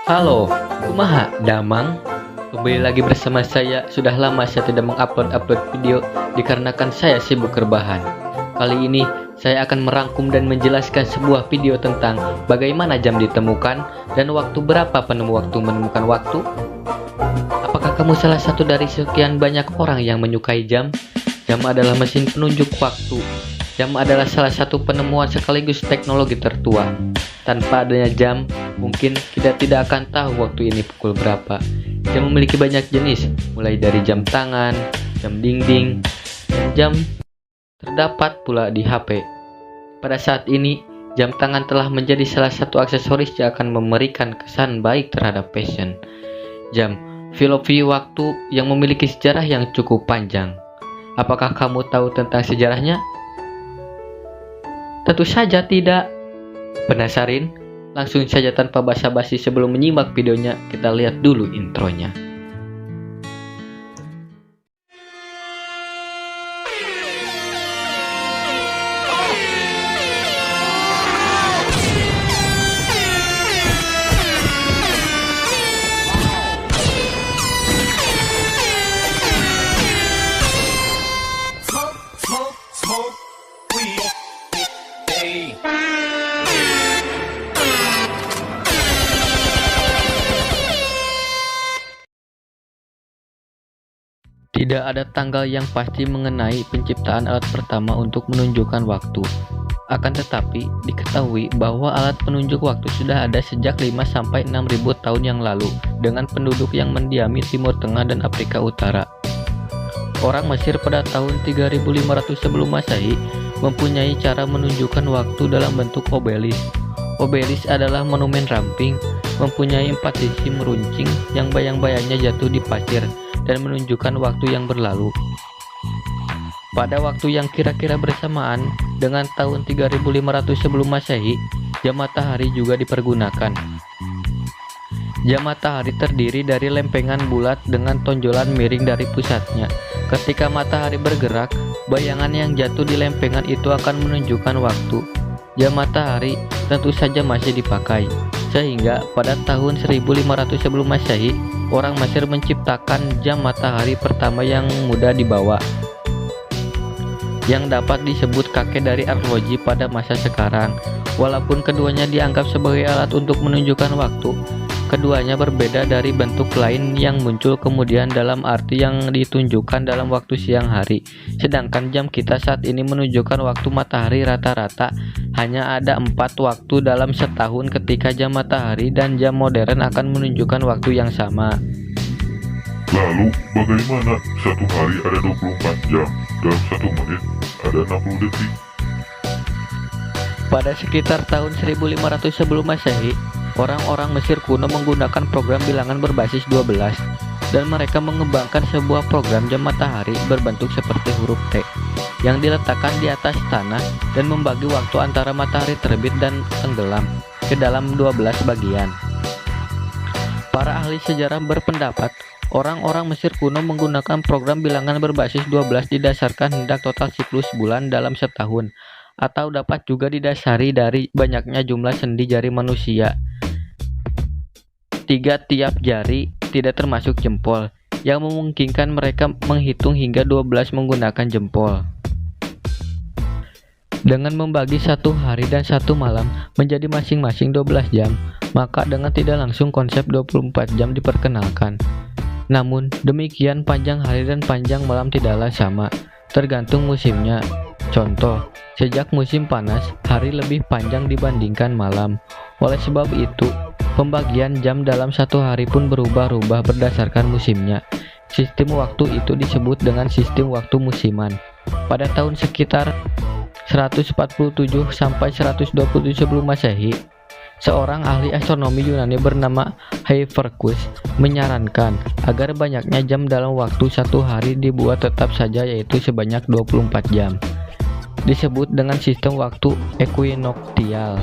Halo, kumaha, Damang? Kembali lagi bersama saya. Sudah lama saya tidak mengupload video dikarenakan saya sibuk rebahan. Kali ini saya akan merangkum dan menjelaskan sebuah video tentang bagaimana jam ditemukan dan waktu berapa penemu waktu menemukan waktu. Apakah kamu salah satu dari sekian banyak orang yang menyukai jam? Jam adalah mesin penunjuk waktu. Jam adalah salah satu penemuan sekaligus teknologi tertua. Tanpa adanya jam, mungkin kita tidak akan tahu waktu ini pukul berapa. Jam memiliki banyak jenis, mulai dari jam tangan, jam dinding, dan jam terdapat pula di HP. Pada saat ini, jam tangan telah menjadi salah satu aksesoris yang akan memberikan kesan baik terhadap fashion. Jam, filosofi waktu yang memiliki sejarah yang cukup panjang. Apakah kamu tahu tentang sejarahnya? Tentu saja tidak. Penasaran? Langsung saja tanpa basa-basi sebelum menyimak videonya, kita lihat dulu intronya. Tidak ada tanggal yang pasti mengenai penciptaan alat pertama untuk menunjukkan waktu. Akan tetapi, diketahui bahwa alat penunjuk waktu sudah ada sejak 5-6 ribu tahun yang lalu dengan penduduk yang mendiami Timur Tengah dan Afrika Utara. Orang Mesir pada tahun 3500 sebelum Masehi mempunyai cara menunjukkan waktu dalam bentuk obelis. Obelis adalah monumen ramping, mempunyai 4 sisi meruncing yang bayang-bayangnya jatuh di pasir dan menunjukkan waktu yang berlalu. Pada waktu yang kira-kira bersamaan dengan tahun 3500 sebelum Masehi, jam matahari juga dipergunakan. Jam matahari terdiri dari lempengan bulat dengan tonjolan miring dari pusatnya. Ketika matahari bergerak, bayangan yang jatuh di lempengan itu akan menunjukkan waktu. Jam matahari tentu saja masih dipakai, sehingga pada tahun 1500 sebelum Masehi, orang Mesir menciptakan jam matahari pertama yang mudah dibawa, yang dapat disebut kakek dari arloji pada masa sekarang. Walaupun keduanya dianggap sebagai alat untuk menunjukkan waktu, keduanya berbeda dari bentuk lain yang muncul kemudian dalam arti yang ditunjukkan dalam waktu siang hari. Sedangkan jam kita saat ini menunjukkan waktu matahari rata-rata hanya ada 4 waktu dalam setahun, ketika jam matahari dan jam modern akan menunjukkan waktu yang sama. Lalu, bagaimana satu hari ada 24 jam, dalam 1 menit ada 60 detik? Pada sekitar tahun 1500 sebelum Masehi, orang-orang Mesir kuno menggunakan program bilangan berbasis 12, dan mereka mengembangkan sebuah program jam matahari berbentuk seperti huruf T yang diletakkan di atas tanah dan membagi waktu antara matahari terbit dan tenggelam ke dalam 12 bagian. Para ahli sejarah berpendapat orang-orang Mesir kuno menggunakan program bilangan berbasis 12 didasarkan hendak total siklus bulan dalam setahun, atau dapat juga didasari dari banyaknya jumlah sendi jari manusia. 3 tiap jari, tidak termasuk jempol, yang memungkinkan mereka menghitung hingga 12 menggunakan jempol. Dengan membagi satu hari dan satu malam menjadi masing-masing 12 jam, maka dengan tidak langsung konsep 24 jam diperkenalkan. Namun, demikian panjang hari dan panjang malam tidaklah sama, tergantung musimnya. Contoh, sejak musim panas, hari lebih panjang dibandingkan malam. Oleh sebab itu, pembagian jam dalam satu hari pun berubah-ubah berdasarkan musimnya. Sistem waktu itu disebut dengan sistem waktu musiman. Pada tahun sekitar 147 sampai 127 sebelum Masehi, seorang ahli astronomi Yunani bernama Hipparchus menyarankan agar banyaknya jam dalam waktu satu hari dibuat tetap saja, yaitu sebanyak 24 jam. Disebut dengan sistem waktu equinoctial.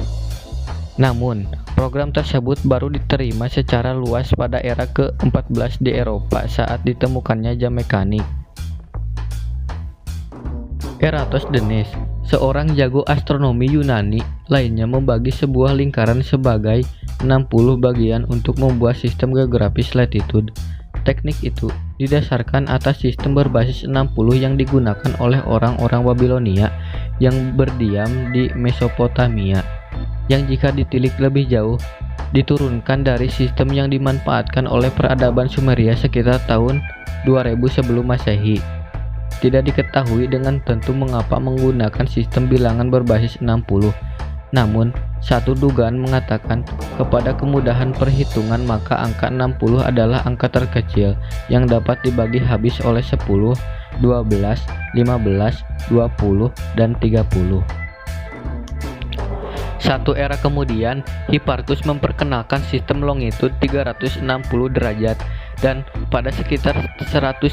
Namun, program tersebut baru diterima secara luas pada era ke-14 di Eropa saat ditemukannya jam mekanik. Eratosthenes, seorang jago astronomi Yunani lainnya, membagi sebuah lingkaran sebagai 60 bagian untuk membuat sistem geografis latitude. Teknik itu didasarkan atas sistem berbasis 60 yang digunakan oleh orang-orang Babilonia yang berdiam di Mesopotamia, yang jika ditilik lebih jauh diturunkan dari sistem yang dimanfaatkan oleh peradaban Sumeria sekitar tahun 2000 sebelum Masehi. Tidak diketahui dengan tentu mengapa menggunakan sistem bilangan berbasis 60. Namun, satu dugaan mengatakan kepada kemudahan perhitungan maka angka 60 adalah angka terkecil yang dapat dibagi habis oleh 10, 12, 15, 20, dan 30. Satu era kemudian, Hipparchus memperkenalkan sistem longitude 360 derajat dan pada sekitar 130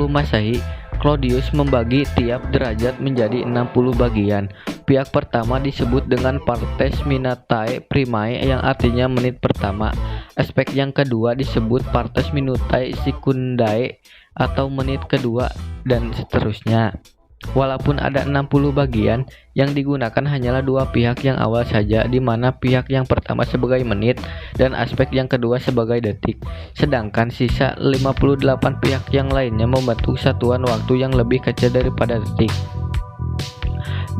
Masehi, Claudius membagi tiap derajat menjadi 60 bagian. Pihak pertama disebut dengan partes minutae primae yang artinya menit pertama. Aspek yang kedua disebut partes minutae secundae atau menit kedua, dan seterusnya. Walaupun ada 60 bagian, yang digunakan hanyalah dua pihak yang awal saja, di mana pihak yang pertama sebagai menit dan aspek yang kedua sebagai detik. Sedangkan sisa 58 pihak yang lainnya membentuk satuan waktu yang lebih kecil daripada detik.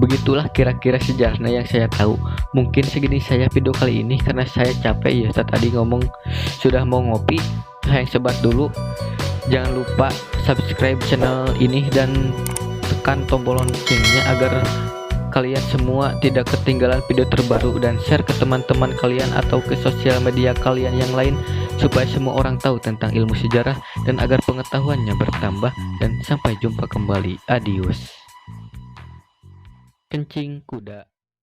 Begitulah kira-kira sejarahnya yang saya tahu. Mungkin segini saya video kali ini karena saya capek ya tadi ngomong sudah mau ngopi. Saya sebat dulu. Jangan lupa subscribe channel ini dan tekan tombol loncengnya agar kalian semua tidak ketinggalan video terbaru, dan share ke teman-teman kalian atau ke sosial media kalian yang lain supaya semua orang tahu tentang ilmu sejarah dan agar pengetahuannya bertambah. Dan sampai jumpa kembali. Adios. Kencing kuda.